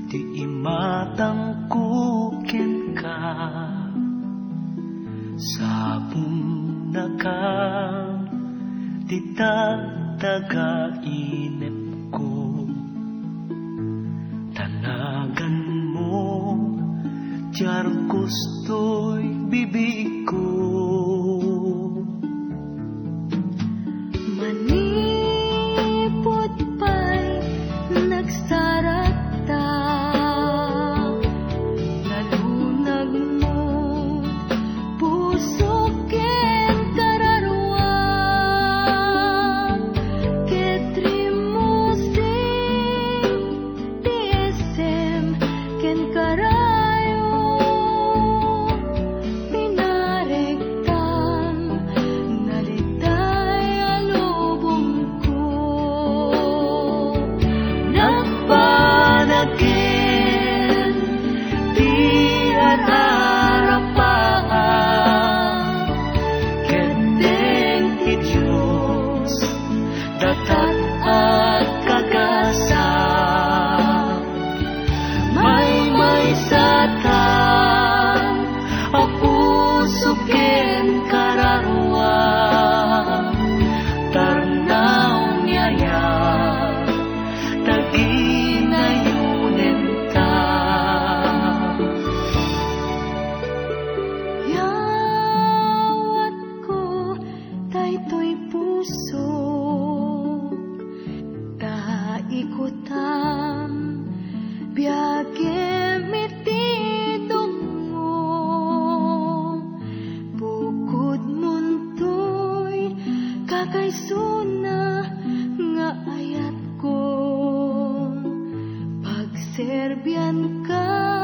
Di imatangkukin ka sabong nakam di taga-inip ko. Tanagan mo diyar gusto'y bibig ko. Manipot pa'y nagsarata, nalunag mo puso ken kararwang, ketrimusing diesem ken karayo, pinarektan nalitay alubong ko. Nagpanagin di ararapaan, keteng ti Diyos datat at kagasa. May satan a puso ken kararwang, tarnaw niyaya taginayunen ta. Yawat ko daytoy puso, taikutam biagem itidong mo, bukod muntoy kakaysuna nga ayat ko, pagserbian ka